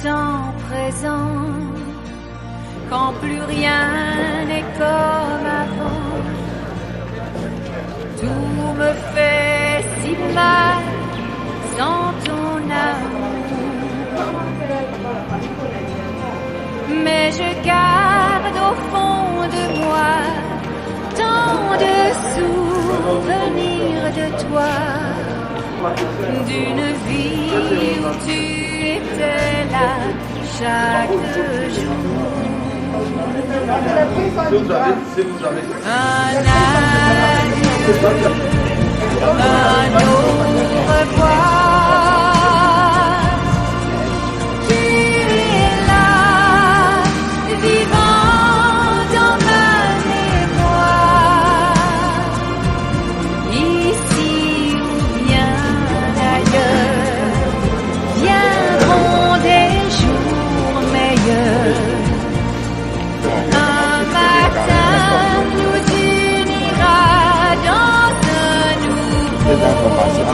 temps présent, quand plus rien n'est comme avant. Tout me fait si mal sans ton amour, mais je garde au fond de moi tant de souvenirs de toi, d'une vie où tu étais là chaque jour. Un adieu, un au revoir. Tu es là, vivant dans ma mémoire, ici ou bien ailleurs. Viendront des jours meilleurs. Un matin nous unira dans un nouveau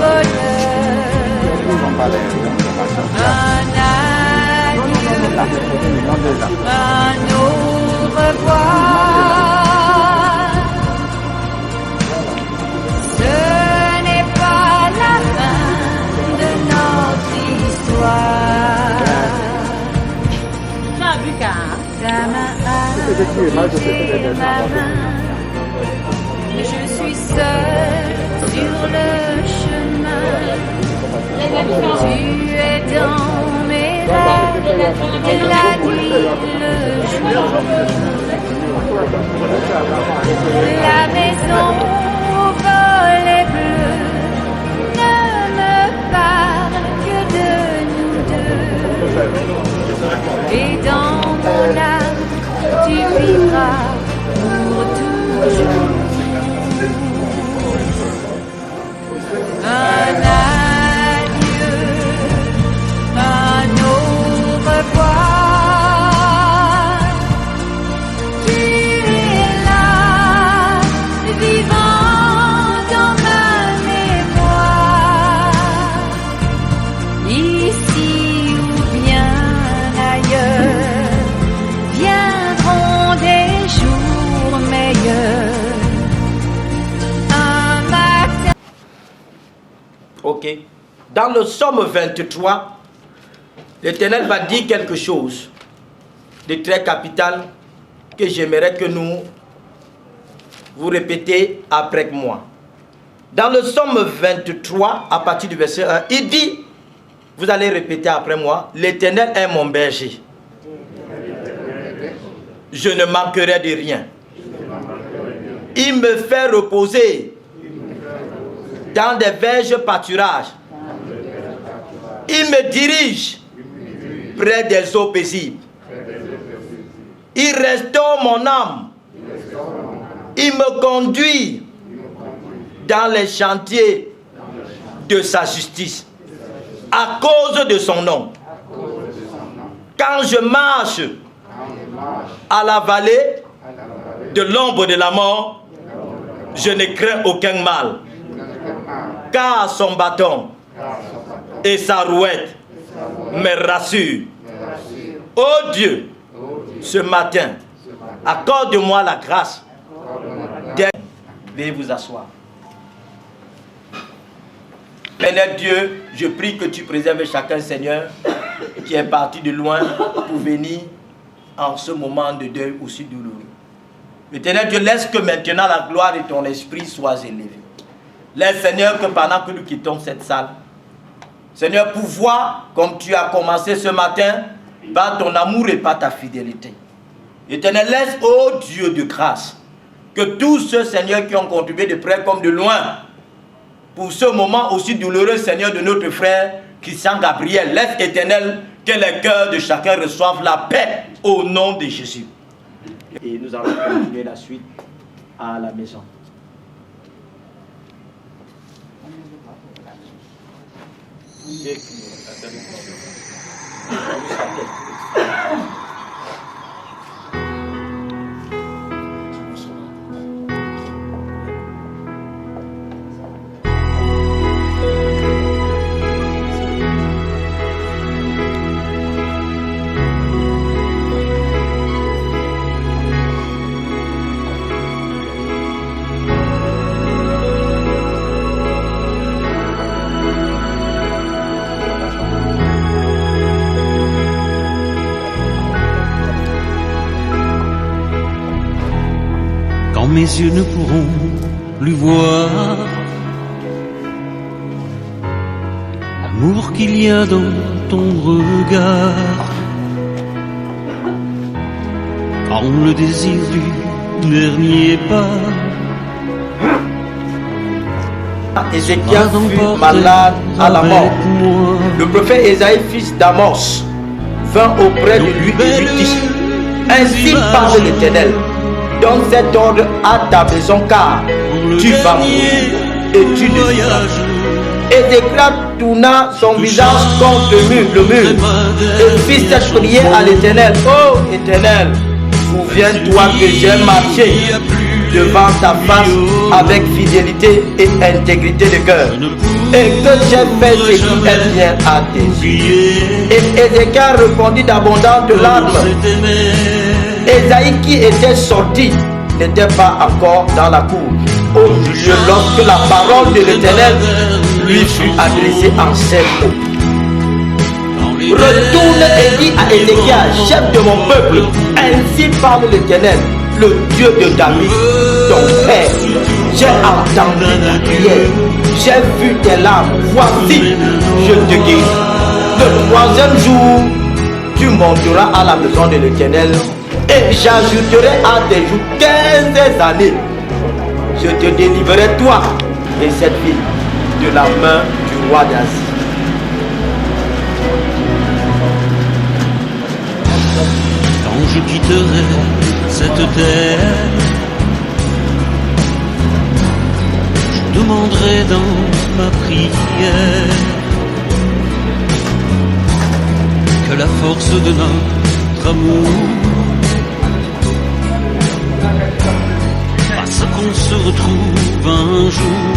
bonheur. Un adieu, un au revoir. Ce n'est pas la fin de notre histoire. Ta main a touché ma main. Je suis seule sur le chemin. Tu es dans mes rêves, la nuit, le jour. La maison au volet bleu ne me parle que de nous deux. Et dans mon âme, tu vivras pour toujours. Un adieu, un au revoir. Tu es là, vivant dans ma mémoire, ici ou bien ailleurs. Viendront des jours meilleurs. Un matin. Ok. Dans le psaume 23, l'Éternel va dire quelque chose de très capital que j'aimerais que vous répétez après moi. Dans le psaume 23, à partir du verset 1, il dit, vous allez répéter après moi, l'Éternel est mon berger. Je ne manquerai de rien. Il me fait reposer dans des verges pâturages. Il me dirige près des eaux paisibles. Il restaure mon âme. Il me conduit dans les chantiers de sa justice à cause de son nom. Quand je marche à la vallée de l'ombre de la mort, je ne crains aucun mal, car son bâton et sa rouette me rassurent. Oh Dieu, ce matin, accorde-moi la grâce d'être. Veuillez vous asseoir. Père Dieu, je prie que tu préserves chacun, Seigneur, qui est parti de loin pour venir en ce moment de deuil aussi douloureux. Éternel Dieu, laisse que maintenant la gloire de ton esprit soit élevée. Laisse, Seigneur, que pendant que nous quittons cette salle, Seigneur, pour voir comme tu as commencé ce matin, par ton amour et par ta fidélité. Éternel, laisse, ô Dieu de grâce, que tous ceux, Seigneur, qui ont contribué de près comme de loin, pour ce moment aussi douloureux, Seigneur, de notre frère Christian Gabriel, laisse, Éternel, que les cœurs de chacun reçoivent la paix au nom de Jésus. Et nous allons continuer la suite à la maison. mes yeux ne pourront plus voir l'amour qu'il y a dans ton regard. Quand le désir du dernier pas Ézéchias fut malade à la mort. Le prophète Ésaïe, fils d'Amos, vint auprès de lui et lui dit: ainsi parle l'Éternel, donne cet ordre à ta maison, car tu vas mourir et tu ne vivras. Ézéchias tourna son visage contre le mur et fit cette prière à l'Éternel: ô Éternel, souviens-toi que j'ai marché devant ta face avec fidélité et intégrité de cœur, et que j'ai fait ce qui est bien à tes yeux. Et Ézéchias répondit d'abondantes larmes. Ésaïe, qui était sorti, n'était pas encore dans la cour au milieu lorsque la parole de l'Éternel lui fut adressée en ces mots: retourne et dis à Ézéchias, chef de mon peuple, ainsi parle l'Éternel, le Dieu de David, ton père. J'ai entendu ta prière, j'ai vu tes larmes, voici, je te guéris. Le troisième jour, tu monteras à la maison de l'Éternel, et j'ajouterai à tes jours 15 années. Je te délivrerai, toi et cette ville, de la main du roi d'Asie. Quand je quitterai cette terre, je demanderai dans ma prière que la force de notre amour fasse qu'on se retrouve un jour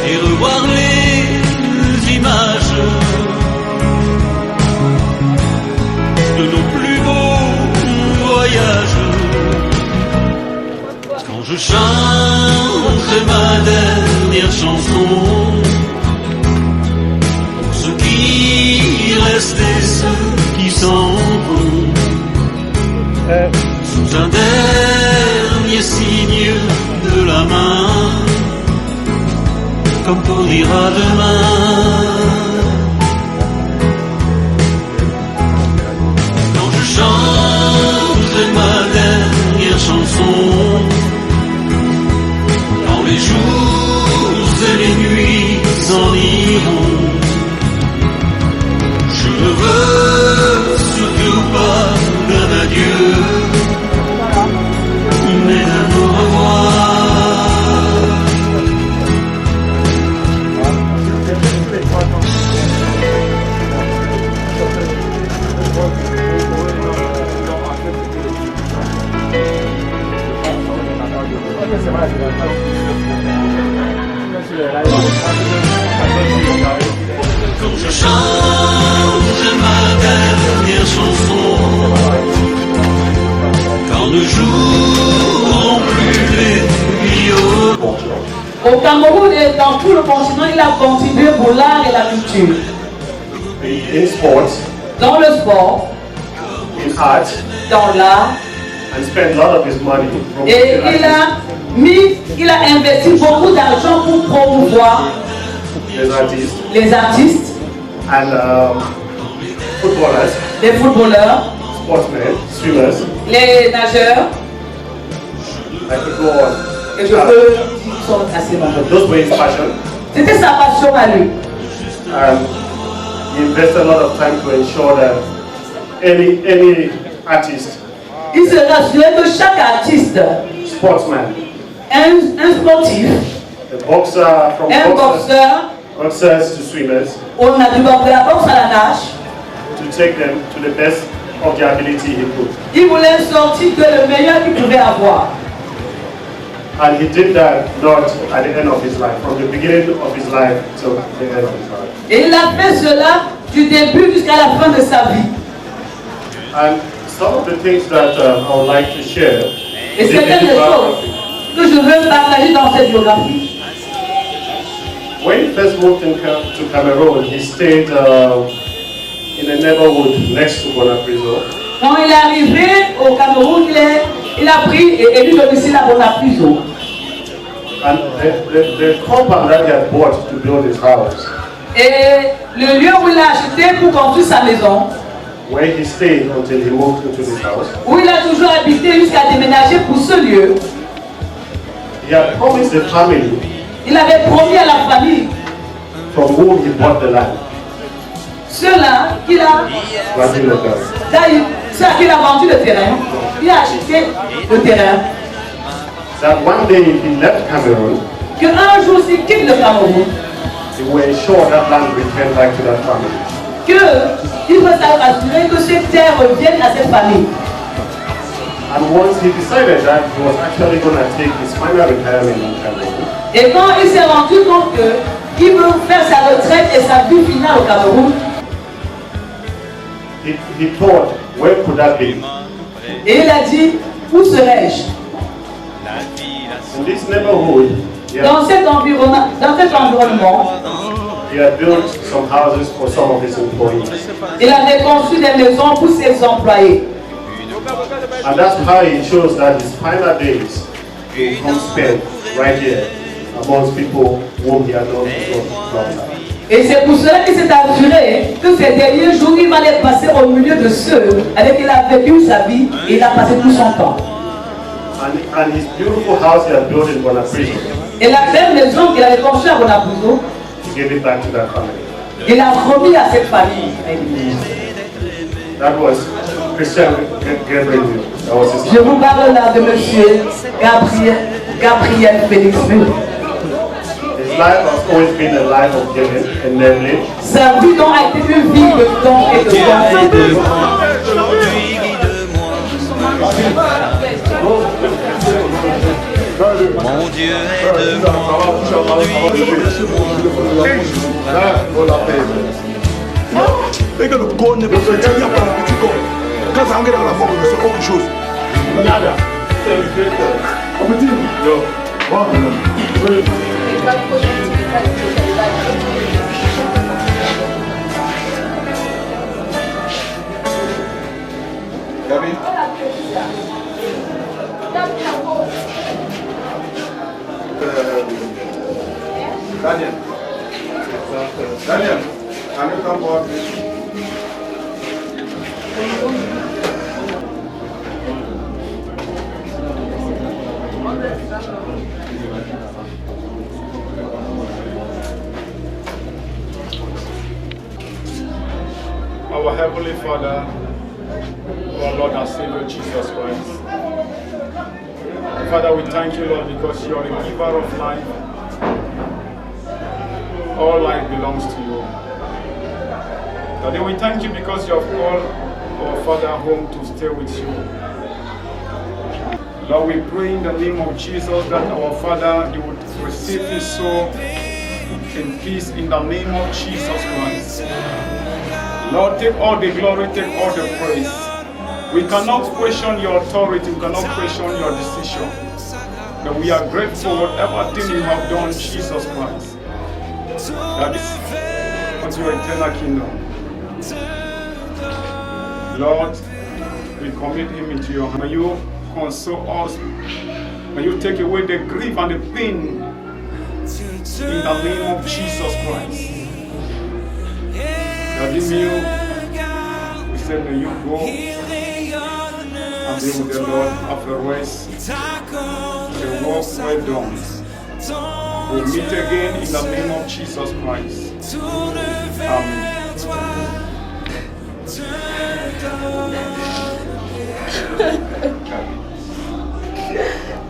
et revoir les images de nos plus beaux voyages. Quand je chanterai ma dernière chanson pour ceux qui restent et ceux qui s'en vont, sous un dernier signe de la main, comme pour dire à demain. Chanterai ma dernière chanson, quand les jours et les nuits s'en iront. Je ne veux surtout pas d'un adieu, mais d'un au revoir. Quand je chanterai ma dernière chanson, quand ne joueront plus les viols. Au Cameroun et dans tout le continent, il a contribué pour l'art et la culture. In sports, Dans le sport, in art, dans l'art, and spent a lot of his money. et il a investi beaucoup d'argent pour promouvoir les artistes, and footballers, les footballeurs, sportsmen, swimmers. les nageurs, I could go on. et je peux dire qu'ils sont assez nombreux. Those were his passion. C'était sa passion à lui. He invested a lot of time to ensure that any artist, Il se rassurait que chaque artiste, sportsman, un sportif, a boxer, from un boxers to swimmers, on a du de la boxe à la nage, to take them to the best of their ability he could. il voulait sortir que le meilleur qu'il pouvait avoir. And he did that not at the end of his life, from the beginning of his life till the end of his life. Et il a fait cela du début jusqu'à la fin de sa vie. And some of the things that I would like to share Et is certaines des choses que je veux partager dans cette biographie. when he first moved to Cameroon, he stayed in a neighborhood next to Bonapriso. Quand il est arrivé au Cameroun, il a pris et élu domicile à Bonapuzo. And the compound that he had bought to build his house, Et le lieu où il a acheté pour construire sa maison, where he stayed until he moved into this house, où il a toujours habité jusqu'à déménager pour ce lieu, he had promised the family il avait promis à la famille, from whom he bought the land, ceux-là qu'il a, granting the land, ceux à qui il a vendu le terrain, il a acheté le terrain. that one day if he left Cameroon, Qu'un jour s'il quitte le Cameroun, he will ensure that land returned back to that family. qu'il veut s'assurer que ces terres reviennent à cette famille. And once he decided that he was actually going to take his final retirement in Cameroon, Et quand il s'est rendu compte qu'il veut faire sa retraite et sa vie finale au Cameroun, he thought, where could that be? et il a dit, où serais-je? In this neighborhood, Dans cet environnement, he had built some houses for some of his employees. il avait construit des maisons pour ses employés. And that's how he chose that his final days will come spent right here amongst people whom he had known for so long time. Et c'est pour cela qu'il s'est assuré que ces derniers jours, il va les passer au milieu de ceux avec qui il a vécu sa vie et il a passé tout son temps. And his beautiful house he had built in Bonapuzo, Et la même maison qu'il avait construite à Bonapuzo, he gave it back to that family. il a remis à cette famille. That was Christian Gabriel. That was his Je name. vous parle là de monsieur Gabriel Félix Mule. His life has always been a life of giving, and namely, Sa vie donc a été une vie de don et de don. Mon Dieu, aide-moi Et que le corps n'est pas fait, il n'y a pas de petit corps. Quand ça engage dans la mort, c'est autre chose. Nada. Un petit. Gabi. Daniel. Daniel, can you come forward, please? Our Heavenly Father, our Lord and Savior Jesus Christ. Father, we thank you, Lord, because you are the giver of life. All life belongs to you. Daddy, we thank you because you have called our Father home to stay with you. Lord, we pray in the name of Jesus that our Father, you would receive his soul in peace in the name of Jesus Christ. Lord, take all the glory, take all the praise. We cannot question your authority, we cannot question your decision. But we are grateful for whatever thing you have done, Jesus Christ. That is unto your eternal kingdom. Lord, we commit him into your hand. May you console us. May you take away the grief and the pain in the name of Jesus Christ. That in you, we say, may you go and be with the Lord afterwards. The work well done. We'll meet again in the name of Jesus Christ.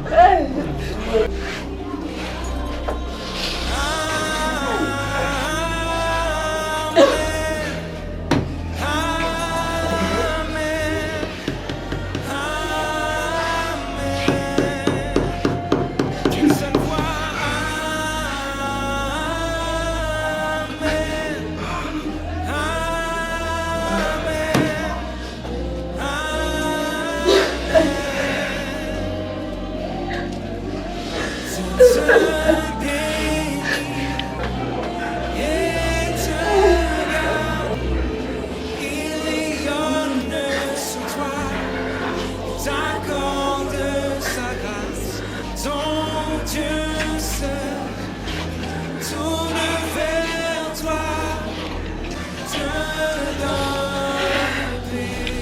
Amen. Dieu seul, tourne vers toi, te donne paix.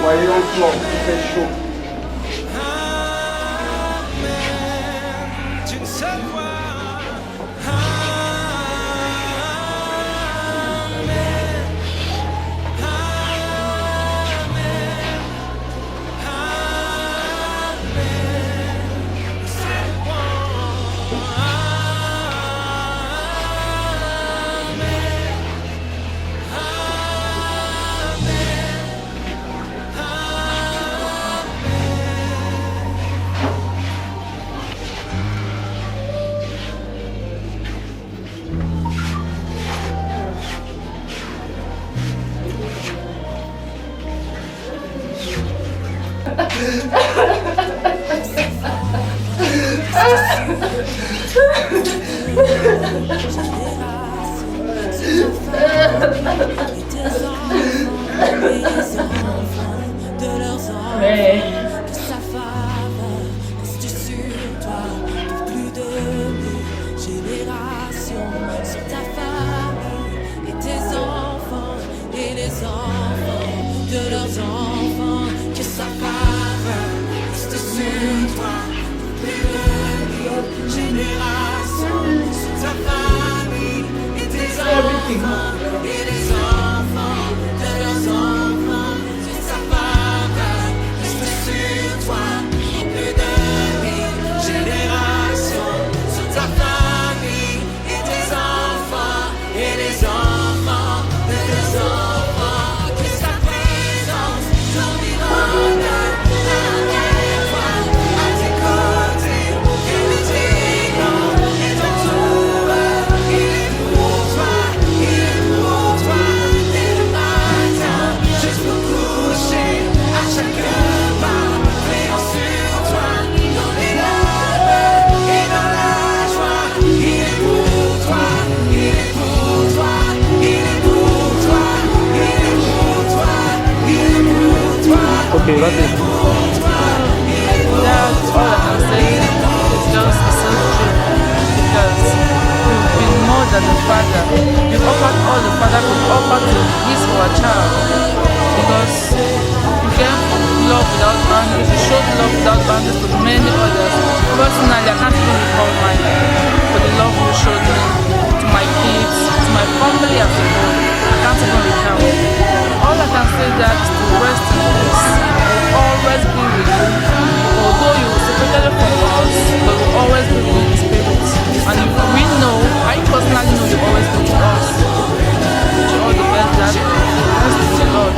Voyez encore, il fait chaud. D'une seule voix. Mais Que sa faveur reste sur toi pour plus de 1000 générations. Sur ta famille et tes enfants et les enfants de leurs enfants. Que sa faveur reste sur toi pour plus de 1000 générations. Sur ta famille et tes enfants et les enfants de leurs enfants. Sur sa faveur reste sur toi pour plus de 1000 générations. Sur ta famille et tes enfants et les enfants de tes enfants. Que sa présence dominante avec toi, à tes côtés, que les gigants et ton tour. Il est pour toi, il est pour toi. Dès le matin, jusqu'au coucher, à chaque pas, veillant sur toi, dans les larmes et dans la joie. Il est pour toi, il est pour toi, il est pour toi, il est pour toi, il est pour toi. Okay, that's it. That's all I can say. It's just so true. Because you've been more than a father. You've offered all the father could offer to his or her child. Because you gave love without boundaries. You showed love without boundaries to many others. Personally, I can't even recall mine for the love you showed me to my kids, to my family as a whole. I can't even recount. All I can say is that is to rest in peace. Will always be with you. Although you separated from us, but will always be with the spirit. And if we know, I personally know you always be with us. Wish you all the best, Dad. Rest in the Lord.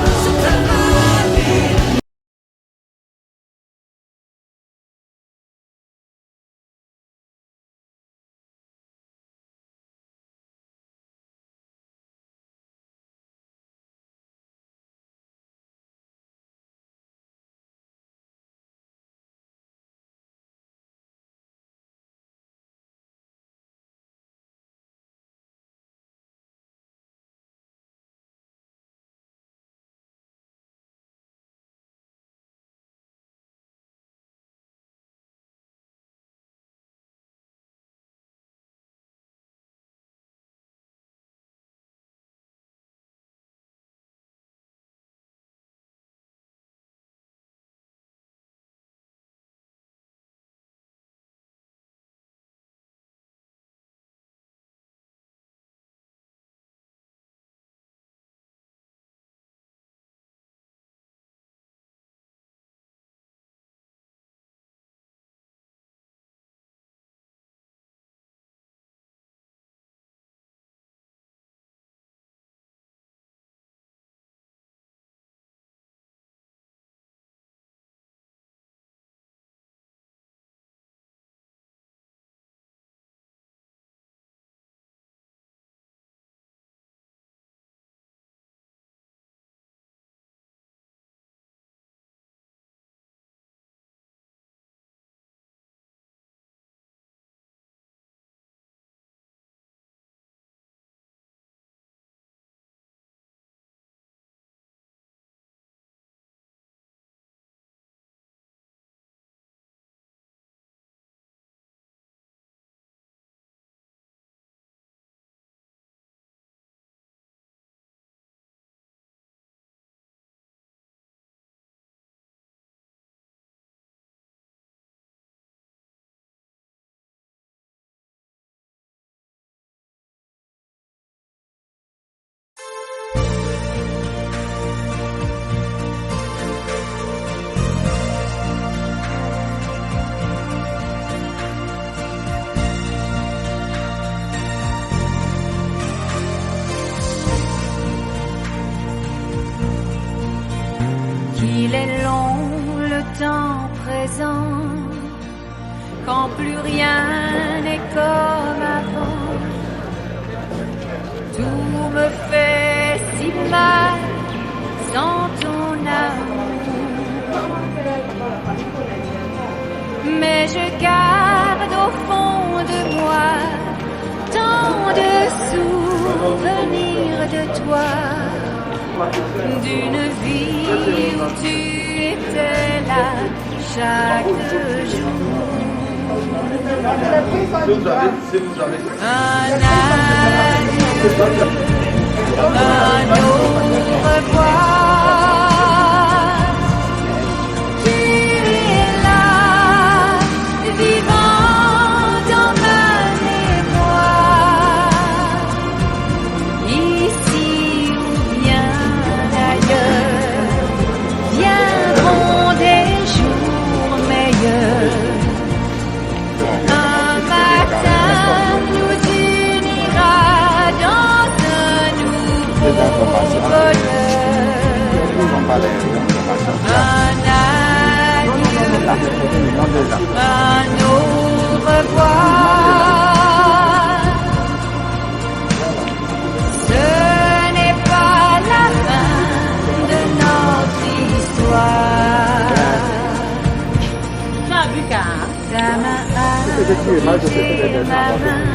temps présent, quand plus rien n'est comme avant. Tout me fait si mal sans ton amour, mais je garde au fond de moi tant de souvenirs de toi, d'une vie où tu étais là chaque jour. Un adieu, un au revoir. Tu es là, vivant dans ma mémoire, ici ou bien ailleurs. Viendront des jours meilleurs. Un matin nous unira dans un nouveau bonheur. Un adieu, un au revoir. Ce n'est pas la fin de notre histoire. Ta main a touché ma main,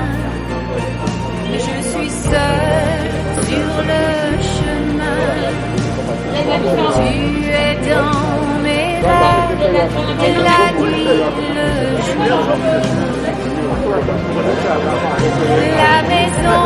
je suis seule sur le chemin. Tu es dans mes rêves, la nuit, le jour. La maison